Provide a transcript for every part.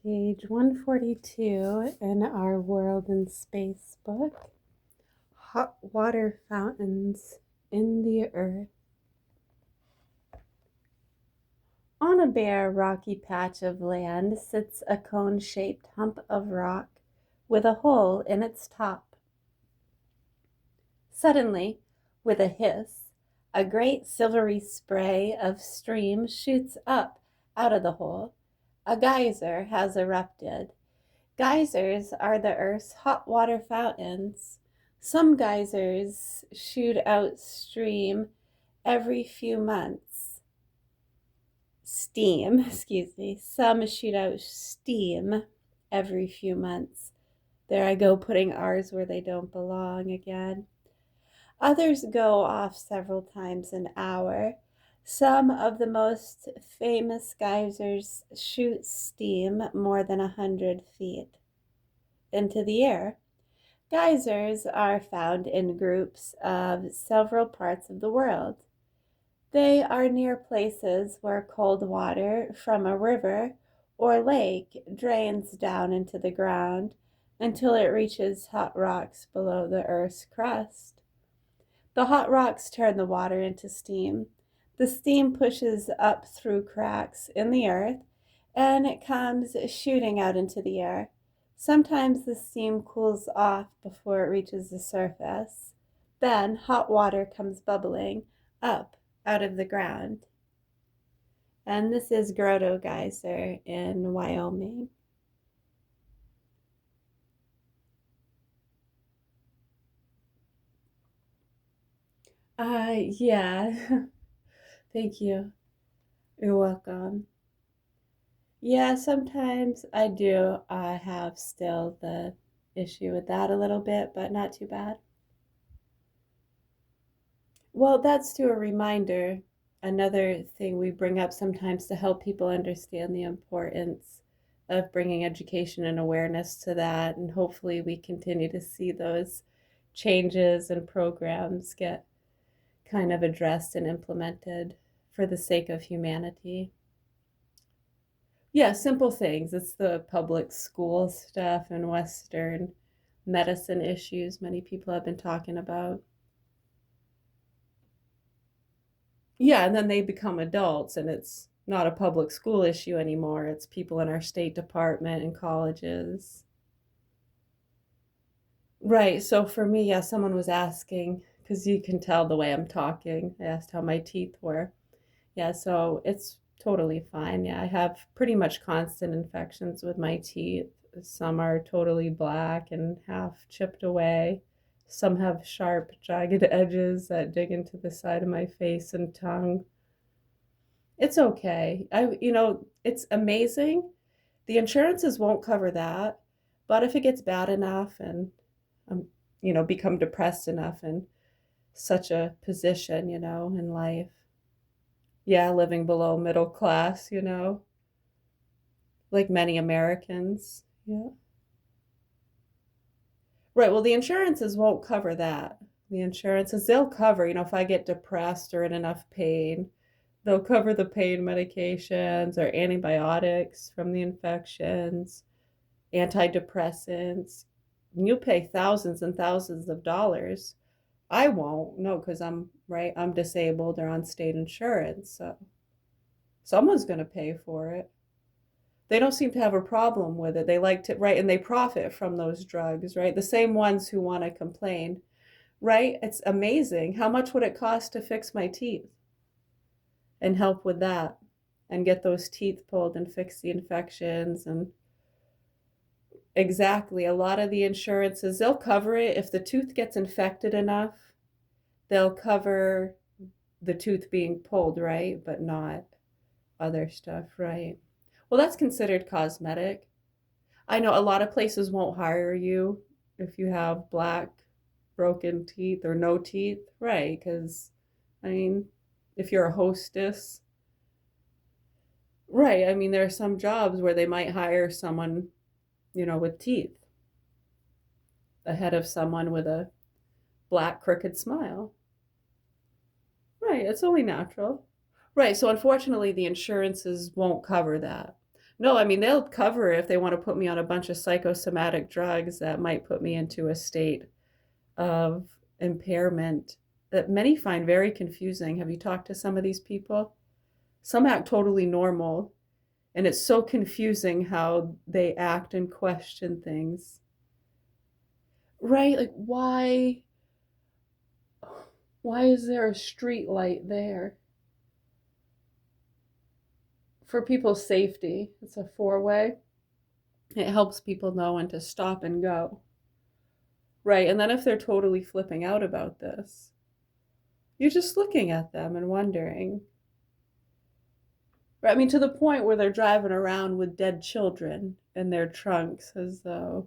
Page 142 in our World and Space book. Hot water fountains in the earth. On a bare, rocky patch of land sits a cone-shaped hump of rock with a hole in its top. Suddenly, with a hiss, a great silvery spray of steam shoots up out of the hole. A geyser has erupted. Geysers are the Earth's hot water fountains. Some geysers shoot out steam every few months. Some shoot out steam every few months. There I go, putting R's where they don't belong again. Others go off several times an hour. Some of the most famous geysers shoot steam more than 100 feet into the air. Geysers are found in groups of several parts of the world. They are near places where cold water from a river or lake drains down into the ground until it reaches hot rocks below the Earth's crust. The hot rocks turn the water into steam. The steam pushes up through cracks in the earth and it comes shooting out into the air. Sometimes the steam cools off before it reaches the surface. Then hot water comes bubbling up out of the ground. And this is Grotto Geyser in Wyoming. Yeah. Thank you. You're welcome. Yeah, sometimes I do have still the issue with that a little bit, but not too bad. Well, that's to a reminder. Another thing we bring up sometimes to help people understand the importance of bringing education and awareness to that. And hopefully, we continue to see those changes and programs get kind of addressed and implemented for the sake of humanity. Yeah, simple things. It's the public school stuff and Western medicine issues many people have been talking about. Yeah, and then they become adults and it's not a public school issue anymore. It's people in our State Department and colleges. Right. So for me, yeah, someone was asking, because you can tell the way I'm talking. I asked how my teeth were. Yeah, so it's totally fine. Yeah, I have pretty much constant infections with my teeth. Some are totally black and half chipped away. Some have sharp, jagged edges that dig into the side of my face and tongue. It's okay. It's amazing. The insurances won't cover that, but if it gets bad enough and I'm, become depressed enough in such a position, in life, yeah, living below middle class, like many Americans. Yeah. Right. Well, the insurances won't cover that. The insurances, they'll cover, if I get depressed or in enough pain, they'll cover the pain medications or antibiotics from the infections, antidepressants. You pay thousands and thousands of dollars. I won't, no, because I'm disabled or on state insurance. So someone's going to pay for it. They don't seem to have a problem with it. They like to, right? And they profit from those drugs, right? The same ones who want to complain, right? It's amazing. How much would it cost to fix my teeth and help with that and get those teeth pulled and fix the infections? And exactly, a lot of the insurances, they'll cover it if the tooth gets infected enough. They'll cover the tooth being pulled, right? But not other stuff, right? Well, that's considered cosmetic. I know a lot of places won't hire you if you have black, broken teeth or no teeth, right? Because, I mean, if you're a hostess, right? I mean, there are some jobs where they might hire someone, with teeth ahead of someone with a black, crooked smile. Right. It's only natural. Right. So, unfortunately, the insurances won't cover that. No, I mean, they'll cover it if they want to put me on a bunch of psychosomatic drugs that might put me into a state of impairment that many find very confusing. Have you talked to some of these people? Some act totally normal, and it's so confusing how they act and question things. Right? Like, why is there a street light there? For people's safety. It's a four-way. It helps people know when to stop and go. Right. And then if they're totally flipping out about this, you're just looking at them and wondering. Right? I mean, to the point where they're driving around with dead children in their trunks, as though,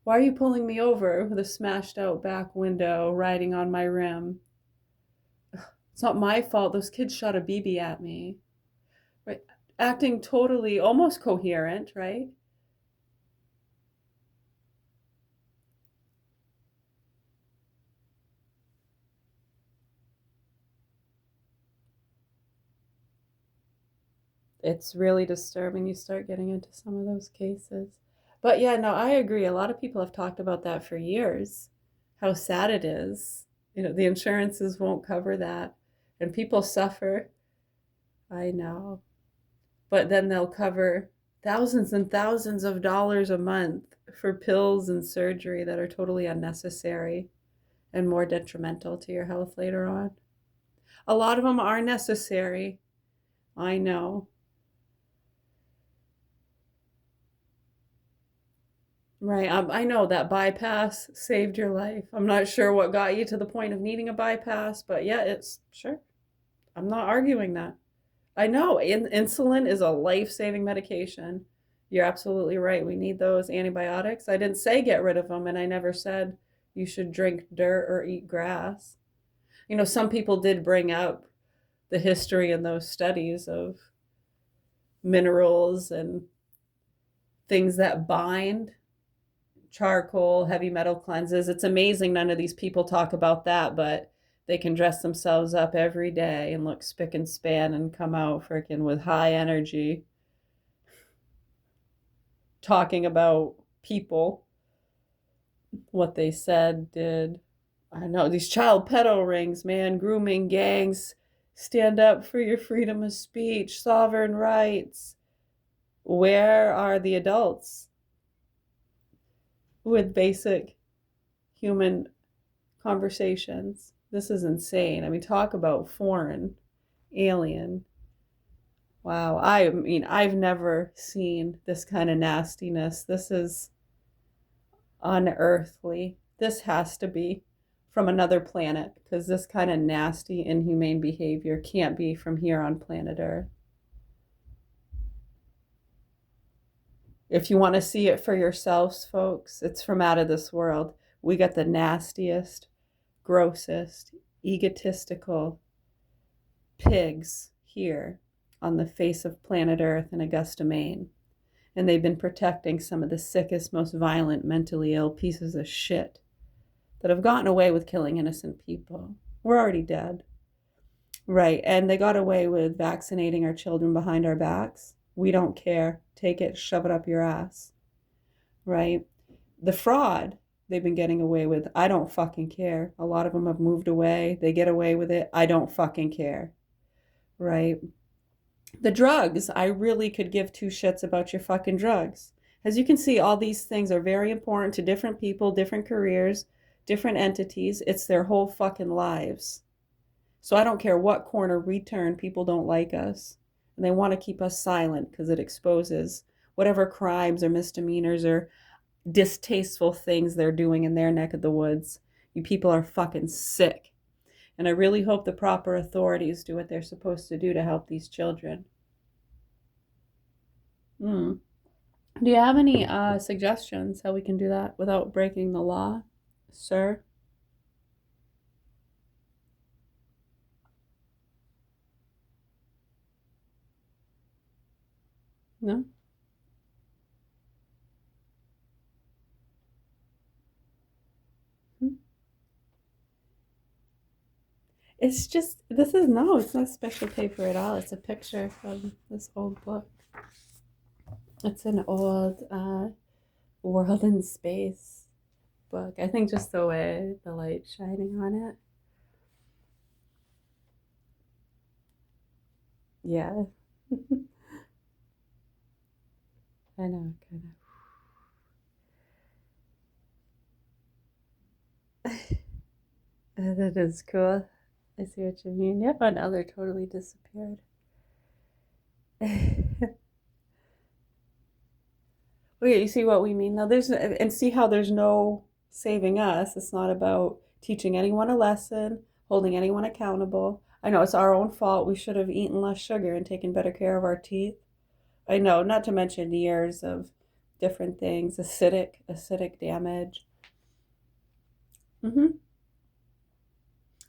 why are you pulling me over with a smashed out back window riding on my rim? It's not my fault. Those kids shot a BB at me. Right? Acting totally almost coherent, right? It's really disturbing. You start getting into some of those cases. But yeah, no, I agree. A lot of people have talked about that for years. How sad it is. The insurances won't cover that. And people suffer. I know. But then they'll cover thousands and thousands of dollars a month for pills and surgery that are totally unnecessary and more detrimental to your health later on. A lot of them are necessary. I know. Right. I know that bypass saved your life. I'm not sure what got you to the point of needing a bypass, but yeah, it's sure. I'm not arguing that. I know insulin is a life saving medication. You're absolutely right. We need those antibiotics. I didn't say get rid of them, and I never said you should drink dirt or eat grass. Some people did bring up the history in those studies of minerals and things that bind charcoal, heavy metal cleanses. It's amazing none of these people talk about that, but they can dress themselves up every day and look spick and span and come out freaking with high energy talking about people, what they said, did. I know these child pedo rings, man, grooming gangs, stand up for your freedom of speech, sovereign rights. Where are the adults with basic human conversations? This is insane. I mean, talk about foreign, alien. Wow. I mean, I've never seen this kind of nastiness. This is unearthly. This has to be from another planet because this kind of nasty, inhumane behavior can't be from here on planet Earth. If you want to see it for yourselves, folks, it's from out of this world. We got the nastiest, grossest, egotistical pigs here on the face of planet Earth in Augusta, Maine. And they've been protecting some of the sickest, most violent, mentally ill pieces of shit that have gotten away with killing innocent people. We're already dead. Right. And they got away with vaccinating our children behind our backs. We don't care. Take it, shove it up your ass. Right. The fraud they've been getting away with, I don't fucking care. A lot of them have moved away. They get away with it. I don't fucking care. Right. The drugs, I really could give two shits about your fucking drugs. As you can see, all these things are very important to different people, different careers, different entities. It's their whole fucking lives. So I don't care what corner we turn, people don't like us. And they want to keep us silent because it exposes whatever crimes or misdemeanors or distasteful things they're doing in their neck of the woods. You people are fucking sick. And I really hope the proper authorities do what they're supposed to do to help these children. Mm. Do you have any suggestions how we can do that without breaking the law, sir? No? Hmm. It's just, this is, no, it's not special paper at all. It's a picture from this old book. It's an old World in Space book. I think just the way the light's shining on it. Yeah, I know, kind of. That is cool. I see what you mean. Yep, oh, now they're totally disappeared. Well, yeah, you see what we mean now. And see how there's no saving us. It's not about teaching anyone a lesson, holding anyone accountable. I know it's our own fault. We should have eaten less sugar and taken better care of our teeth. I know, not to mention years of different things, acidic damage. Hmm.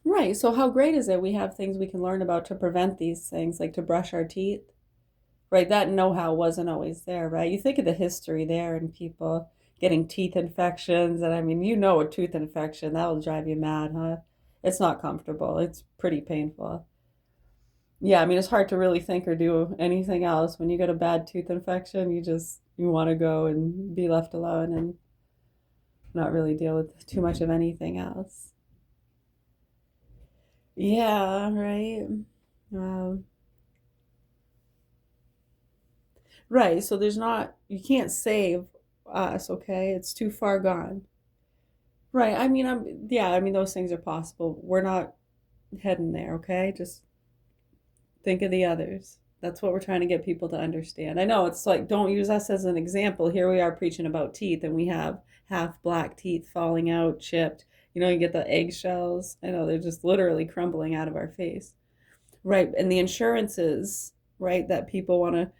Right. So how great is it? We have things we can learn about to prevent these things, like to brush our teeth. Right, that know-how wasn't always there, right? You think of the history there and people getting teeth infections, and I mean, you know, a tooth infection, that will drive you mad, huh? It's not comfortable. It's pretty painful. Yeah, I mean, it's hard to really think or do anything else. When you get a bad tooth infection, you want to go and be left alone and not really deal with too much of anything else. Yeah, right. Wow. Right, so you can't save us, okay? It's too far gone. Right. Yeah, I mean, those things are possible. We're not heading there, okay? Just think of the others. That's what we're trying to get people to understand. I know it's like, don't use us as an example. Here we are preaching about teeth, and we have half black teeth falling out, chipped. You know, you get the eggshells. I know they're just literally crumbling out of our face. Right. And the insurances, right, that people want to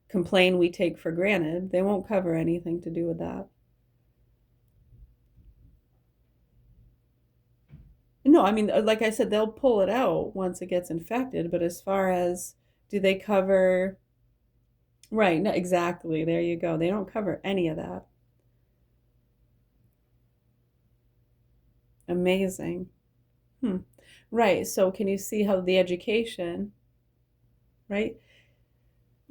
complain we take for granted, they won't cover anything to do with that. No, I mean, like I said, they'll pull it out once it gets infected, but as far as do they cover, right, no, exactly, there you go. They don't cover any of that. Amazing. Hmm. Right, so can you see how the education, right?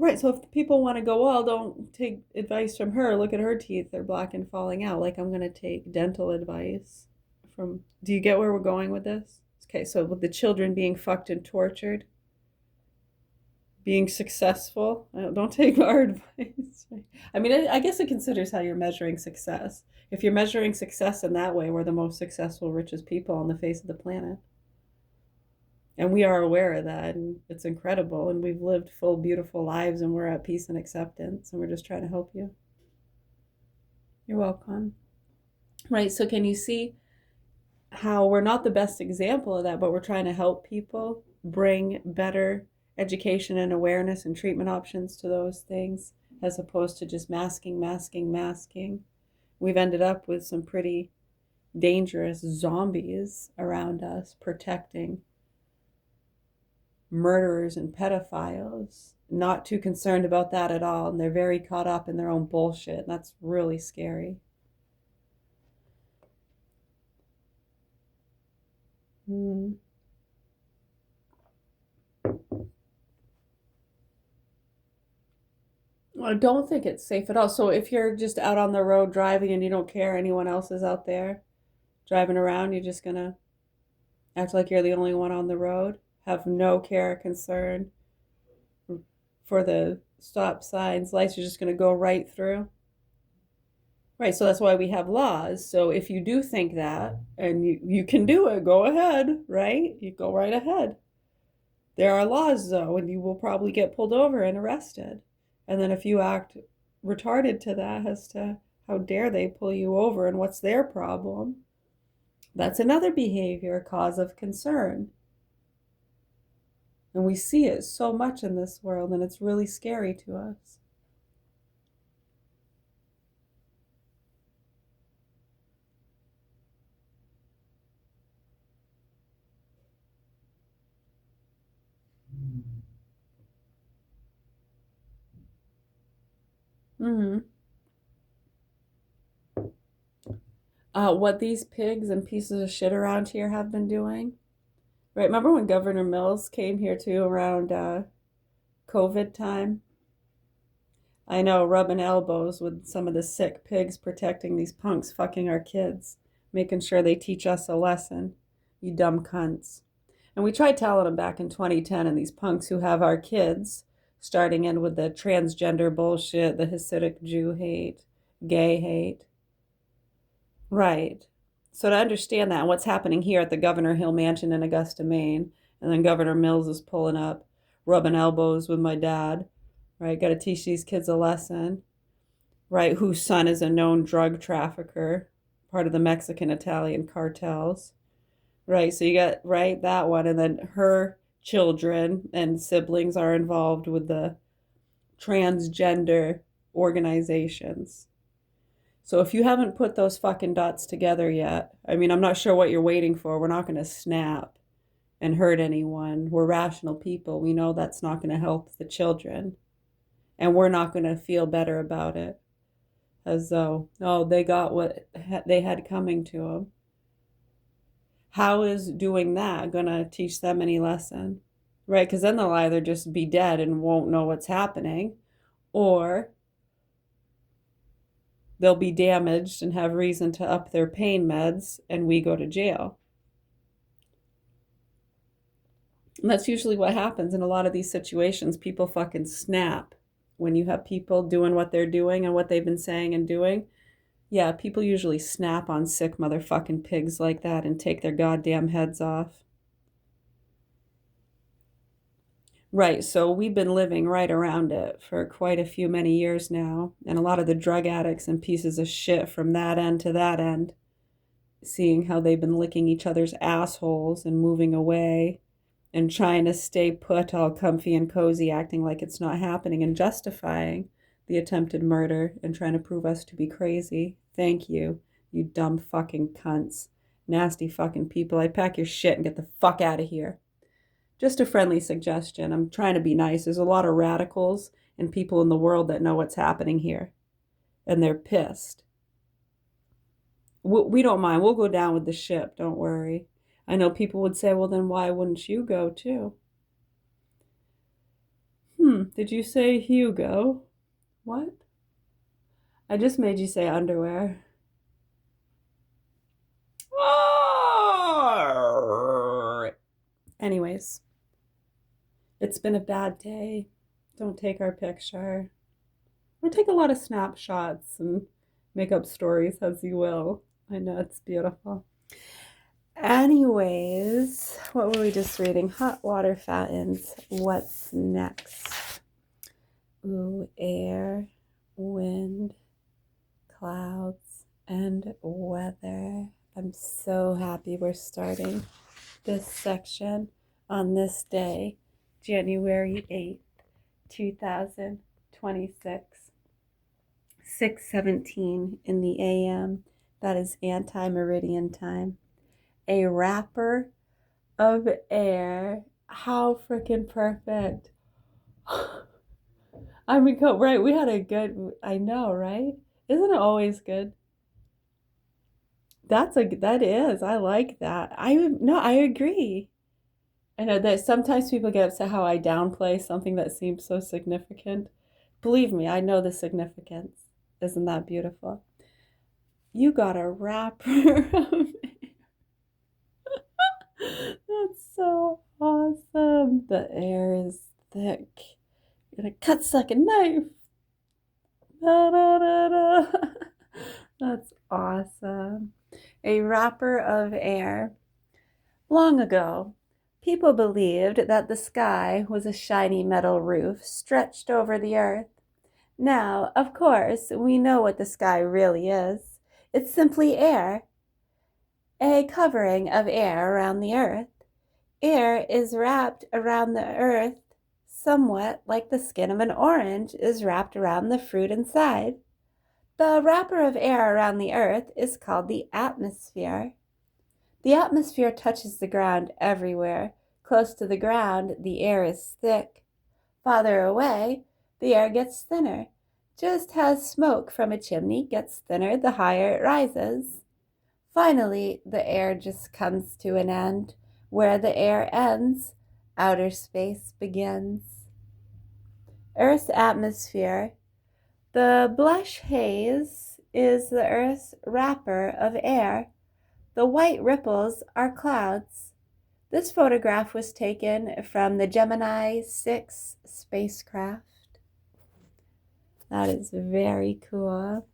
Right, so if people want to go, well, don't take advice from her. Look at her teeth, they're black and falling out. Like I'm going to take dental advice from, do you get where we're going with this? Okay, so with the children being fucked and tortured, being successful. Don't take our advice. I mean, I guess it considers how you're measuring success. If you're measuring success in that way, we're the most successful, richest people on the face of the planet. And we are aware of that. And it's incredible. And we've lived full, beautiful lives and we're at peace and acceptance. And we're just trying to help you. You're welcome. Right. So, can you see how we're not the best example of that, but we're trying to help people bring better education and awareness and treatment options to those things as opposed to just masking, masking, masking. We've ended up with some pretty dangerous zombies around us protecting murderers and pedophiles. Not too concerned about that at all. And they're very caught up in their own bullshit. And that's really scary. Mm. I don't think it's safe at all. So if you're just out on the road driving and you don't care anyone else is out there driving around, you're just gonna act like you're the only one on the road, have no care or concern for the stop signs, lights, you're just gonna go right through. Right, so that's why we have laws. So if you do think that and you can do it, go ahead, right? You go right ahead. There are laws though, and you will probably get pulled over and arrested. And then if you act retarded to that as to how dare they pull you over and what's their problem, that's another behavior, cause of concern. And we see it so much in this world, and it's really scary to us. Mm-hmm. What these pigs and pieces of shit around here have been doing. Right, remember when Governor Mills came here too around COVID time? I know, rubbing elbows with some of the sick pigs protecting these punks fucking our kids, making sure they teach us a lesson. You dumb cunts. And we tried telling them back in 2010, and these punks who have our kids, starting in with the transgender bullshit, the Hasidic Jew hate, gay hate. Right. So to understand that, and what's happening here at the Governor Hill Mansion in Augusta, Maine, and then Governor Mills is pulling up, rubbing elbows with my dad, right? Got to teach these kids a lesson, right? Whose son is a known drug trafficker, part of the Mexican Italian cartels, right? So you got, right, that one, and then her children and siblings are involved with the transgender organizations. So if you haven't put those fucking dots together yet, I mean, I'm not sure what you're waiting for. We're not going to snap and hurt anyone. We're rational people. We know that's not going to help the children. And we're not going to feel better about it. As though, oh, they got what they had coming to them. How is doing that going to teach them any lesson? Right? Because then they'll either just be dead and won't know what's happening, or they'll be damaged and have reason to up their pain meds, and we go to jail. And that's usually what happens in a lot of these situations. People fucking snap when you have people doing what they're doing and what they've been saying and doing. Yeah, people usually snap on sick motherfucking pigs like that and take their goddamn heads off. Right, so we've been living right around it for quite a few many years now. And a lot of the drug addicts and pieces of shit from that end to that end, seeing how they've been licking each other's assholes and moving away and trying to stay put all comfy and cozy, acting like it's not happening and justifying the attempted murder and trying to prove us to be crazy. Thank you, you dumb fucking cunts. Nasty fucking people. I pack your shit and get the fuck out of here. Just a friendly suggestion. I'm trying to be nice. There's a lot of radicals and people in the world that know what's happening here, and they're pissed. We don't mind. We'll go down with the ship. Don't worry. I know people would say, well, then why wouldn't you go too? Did you say Hugo? What? I just made you say underwear. Anyways, it's been a bad day. Don't take our picture. Or take a lot of snapshots and make up stories as you will. I know it's beautiful. Anyways, what were we just reading? Hot water fountains. What's next? Ooh, air, wind, clouds, and weather. I'm so happy we're starting this section on this day, January 8th, 2026, 6:17 in the AM. That is anti-meridian time. A wrapper of air. How freaking perfect. I mean, right, we had a good, I know, right? Isn't it always good? That is, I like that. I agree. I know that sometimes people get upset how I downplay something that seems so significant. Believe me, I know the significance. Isn't that beautiful? You got a wrapper. That's so awesome. The air is thick. You're gonna cut like a knife. Da, da, da, da. That's awesome. A wrapper of air. Long ago, people believed that the sky was a shiny metal roof stretched over the earth. Now, of course, we know what the sky really is. It's simply air. A covering of air around the earth. Air is wrapped around the earth somewhat like the skin of an orange is wrapped around the fruit inside. The wrapper of air around the earth is called the atmosphere. The atmosphere touches the ground everywhere. Close to the ground, the air is thick. Farther away, the air gets thinner. Just as smoke from a chimney gets thinner the higher it rises. Finally, the air just comes to an end. Where the air ends, outer space begins. Earth's atmosphere The blush haze is the Earth's wrapper of air. The white ripples are clouds. This photograph was taken from the Gemini 6 spacecraft. That is very cool.